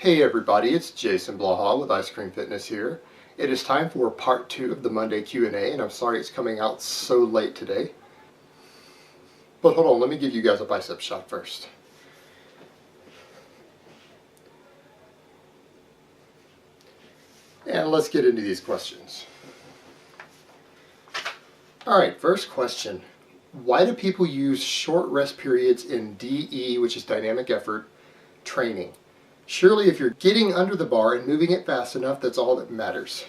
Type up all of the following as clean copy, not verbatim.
Hey everybody, it's Jason Blaha with Ice Cream Fitness here. It is time for part 2 of the Monday Q&A, and I'm sorry it's coming out so late today. But hold on, let me give you guys a bicep shot first. And let's get into these questions. Alright, first question. Why do people use short rest periods in DE, which is dynamic effort, training? Surely if you're getting under the bar and moving it fast enough, that's all that matters.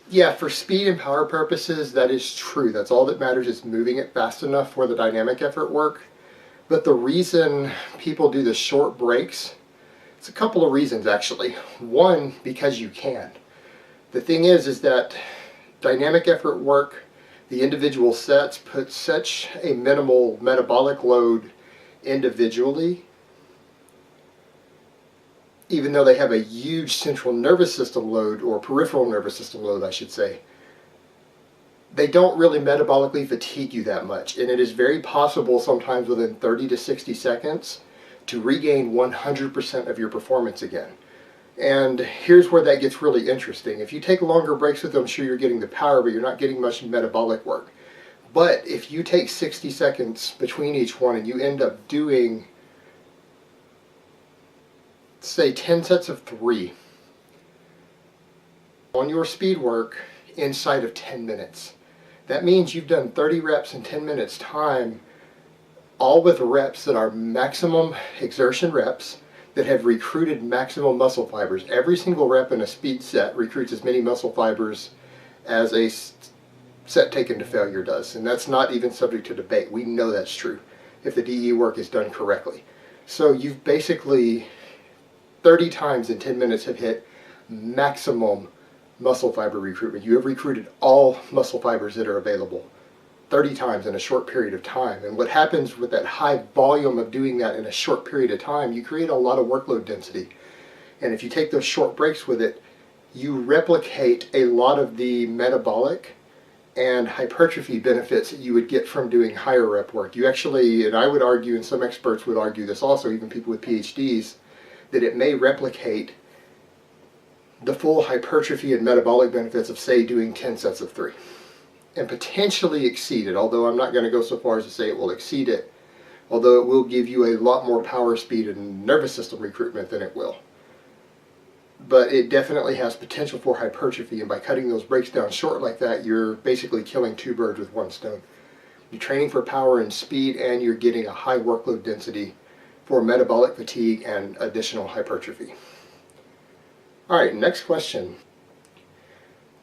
Yeah, for speed and power purposes, that is true. That's all that matters, is moving it fast enough for the dynamic effort work. But the reason people do the short breaks, it's a couple of reasons actually. One, because you can. The thing is that dynamic effort work, the individual sets put such a minimal metabolic load individually, even though they have a huge central nervous system load, or peripheral nervous system load I should say, they don't really metabolically fatigue you that much. And it is very possible sometimes within 30 to 60 seconds to regain 100% of your performance again. And here's where that gets really interesting. If you take longer breaks with them, sure, you're getting the power, but you're not getting much metabolic work. But if you take 60 seconds between each one and you end up doing, say, 10 sets of 3 on your speed work inside of 10 minutes. That means you've done 30 reps in 10 minutes time, all with reps that are maximum exertion reps that have recruited maximum muscle fibers. Every single rep in a speed set recruits as many muscle fibers as a set taken to failure does. And that's not even subject to debate. We know that's true if the DE work is done correctly. So you've basically 30 times in 10 minutes have hit maximum muscle fiber recruitment. You have recruited all muscle fibers that are available 30 times in a short period of time. And what happens with that high volume of doing that in a short period of time, you create a lot of workload density. And if you take those short breaks with it, you replicate a lot of the metabolic and hypertrophy benefits that you would get from doing higher rep work. You actually, and I would argue, and some experts would argue this also, even people with PhDs, that it may replicate the full hypertrophy and metabolic benefits of, say, doing 10 sets of 3. And potentially exceed it, although I'm not going to go so far as to say it will exceed it, although it will give you a lot more power, speed, and nervous system recruitment than it will. But it definitely has potential for hypertrophy, and by cutting those breaks down short like that, you're basically killing 2 birds with 1 stone. You're training for power and speed, and you're getting a high workload density for metabolic fatigue and additional hypertrophy. Alright, next question.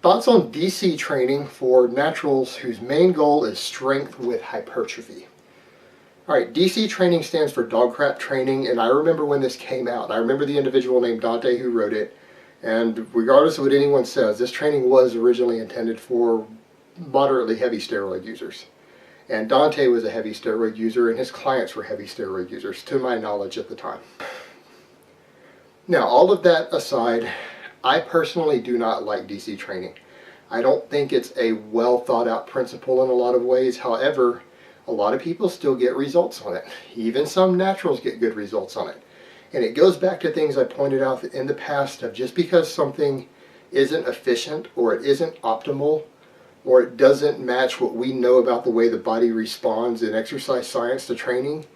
Thoughts on DC training for naturals whose main goal is strength with hypertrophy? Alright, DC training stands for dog crap training, and I remember when this came out. I remember the individual named Dante who wrote it, and regardless of what anyone says, this training was originally intended for moderately heavy steroid users. And Dante was a heavy steroid user, and his clients were heavy steroid users, to my knowledge at the time. Now, all of that aside, I personally do not like DC training. I don't think it's a well thought out principle in a lot of ways. However, a lot of people still get results on it. Even some naturals get good results on it. And it goes back to things I pointed out in the past of just because something isn't efficient or it isn't optimal or it doesn't match what we know about the way the body responds in exercise science to training,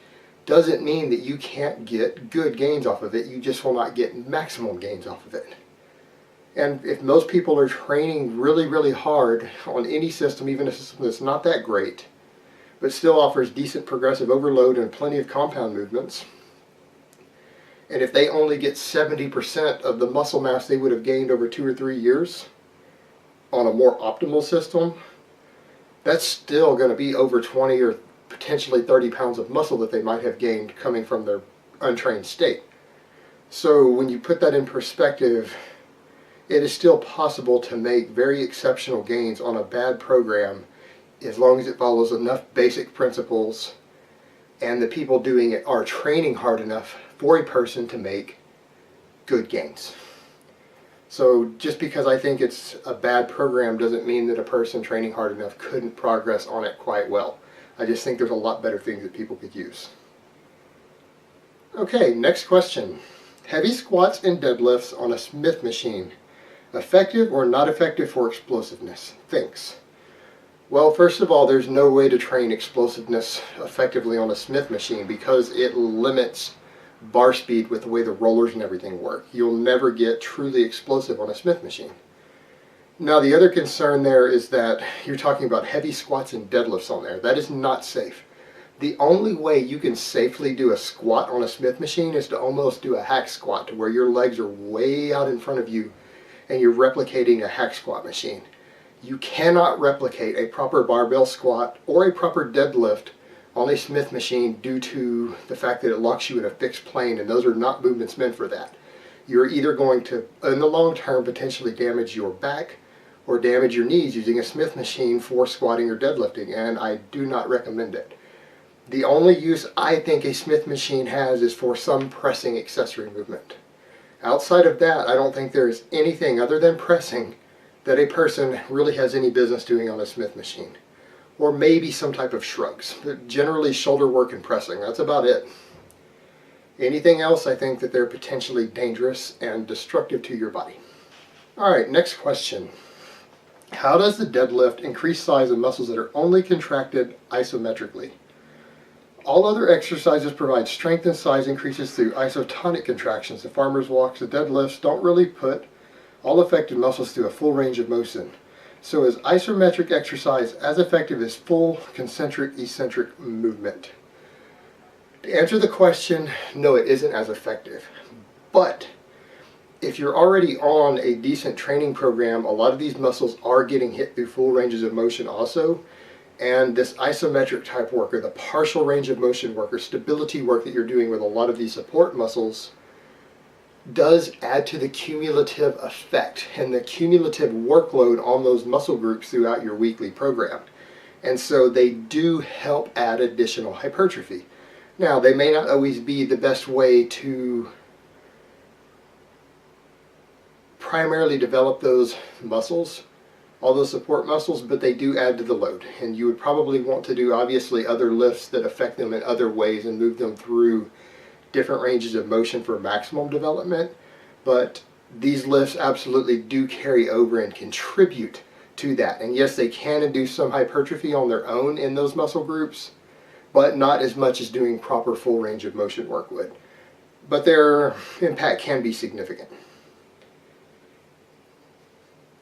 doesn't mean that you can't get good gains off of it. You just will not get maximum gains off of it. And if most people are training really, really hard on any system, even a system that's not that great, but still offers decent progressive overload and plenty of compound movements, and if they only get 70% of the muscle mass they would have gained over 2 or 3 years on a more optimal system, that's still going to be over 20 or potentially 30 pounds of muscle that they might have gained coming from their untrained state. So when you put that in perspective, it is still possible to make very exceptional gains on a bad program as long as it follows enough basic principles and the people doing it are training hard enough for a person to make good gains. So just because I think it's a bad program doesn't mean that a person training hard enough couldn't progress on it quite well. I just think there's a lot better things that people could use. Okay, next question. Heavy squats and deadlifts on a Smith machine. Effective or not effective for explosiveness? Thanks. Well, first of all, there's no way to train explosiveness effectively on a Smith machine because it limits bar speed with the way the rollers and everything work. You'll never get truly explosive on a Smith machine. Now, the other concern there is that you're talking about heavy squats and deadlifts on there. That is not safe. The only way you can safely do a squat on a Smith machine is to almost do a hack squat, to where your legs are way out in front of you and you're replicating a hack squat machine. You cannot replicate a proper barbell squat or a proper deadlift on a Smith machine due to the fact that it locks you in a fixed plane, and those are not movements meant for that. You're either going to, in the long term, potentially damage your back or damage your knees using a Smith machine for squatting or deadlifting, and I do not recommend it. The only use I think a Smith machine has is for some pressing accessory movement. Outside of that, I don't think there is anything other than pressing that a person really has any business doing on a Smith machine. Or maybe some type of shrugs, but generally shoulder work and pressing. That's about it. Anything else, I think that they're potentially dangerous and destructive to your body. Alright, next question. How does the deadlift increase size of muscles that are only contracted isometrically? All other exercises provide strength and size increases through isotonic contractions. The farmer's walks, the deadlifts don't really put all affected muscles through a full range of motion. So is isometric exercise as effective as full concentric eccentric movement? To answer the question, no, it isn't as effective. But if you're already on a decent training program, a lot of these muscles are getting hit through full ranges of motion also. And this isometric type work, or the partial range of motion work, or stability work that you're doing with a lot of these support muscles, does add to the cumulative effect and the cumulative workload on those muscle groups throughout your weekly program. And so they do help add additional hypertrophy. Now, they may not always be the best way to primarily develop those muscles, all those support muscles, but they do add to the load. And you would probably want to do, obviously, other lifts that affect them in other ways and move them through different ranges of motion for maximum development. But these lifts absolutely do carry over and contribute to that. And yes, they can induce some hypertrophy on their own in those muscle groups, but not as much as doing proper full range of motion work would. But their impact can be significant.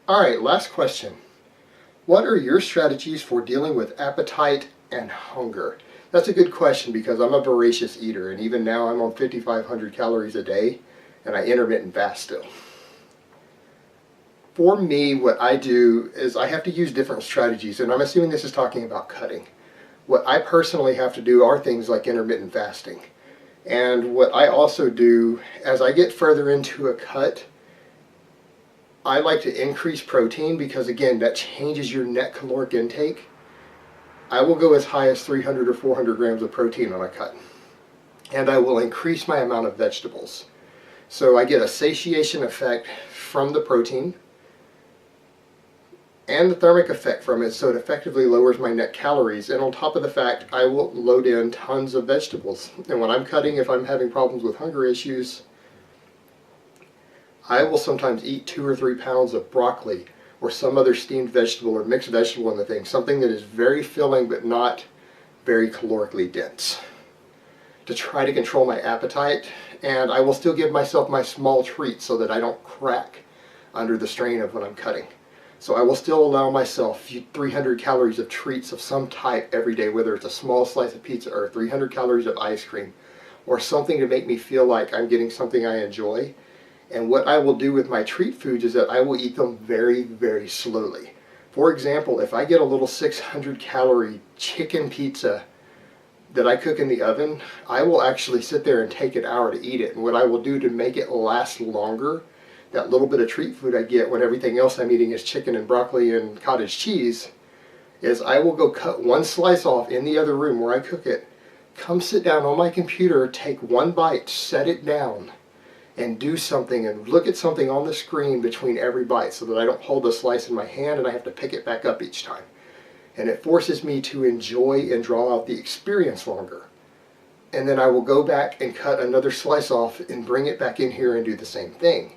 Alright, last question. What are your strategies for dealing with appetite and hunger? That's a good question because I'm a voracious eater, and even now I'm on 5,500 calories a day, and I intermittent fast still. For me, what I do is I have to use different strategies, and I'm assuming this is talking about cutting. What I personally have to do are things like intermittent fasting. And what I also do, as I get further into a cut, I like to increase protein because, again, that changes your net caloric intake. I will go as high as 300 or 400 grams of protein on a cut. And I will increase my amount of vegetables. So I get a satiation effect from the protein and the thermic effect from it, so it effectively lowers my net calories. And on top of the fact, I will load in tons of vegetables. And when I'm cutting, if I'm having problems with hunger issues, I will sometimes eat 2 or 3 pounds of broccoli or some other steamed vegetable or mixed vegetable in the thing, something that is very filling but not very calorically dense, to try to control my appetite. And I will still give myself my small treats so that I don't crack under the strain of when I'm cutting. So I will still allow myself 300 calories of treats of some type every day, whether it's a small slice of pizza or 300 calories of ice cream or something to make me feel like I'm getting something I enjoy. And what I will do with my treat foods is that I will eat them very, very slowly. For example, if I get a little 600 calorie chicken pizza that I cook in the oven, I will actually sit there and take an hour to eat it. And what I will do to make it last longer, that little bit of treat food I get when everything else I'm eating is chicken and broccoli and cottage cheese, is I will go cut one slice off in the other room where I cook it, come sit down on my computer, take one bite, set it down, and do something and look at something on the screen between every bite so that I don't hold the slice in my hand and I have to pick it back up each time. And it forces me to enjoy and draw out the experience longer. and then I will go back and cut another slice off and bring it back in here and do the same thing.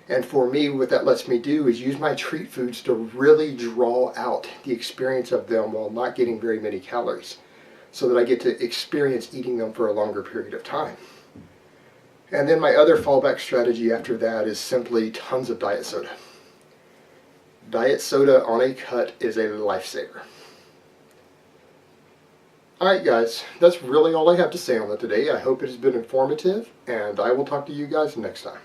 And for me, what that lets me do is use my treat foods to really draw out the experience of them while not getting very many calories, so that I get to experience eating them for a longer period of time. And then my other fallback strategy after that is simply tons of diet soda. Diet soda on a cut is a lifesaver. Alright guys, that's really all I have to say on that today. I hope it has been informative, and I will talk to you guys next time.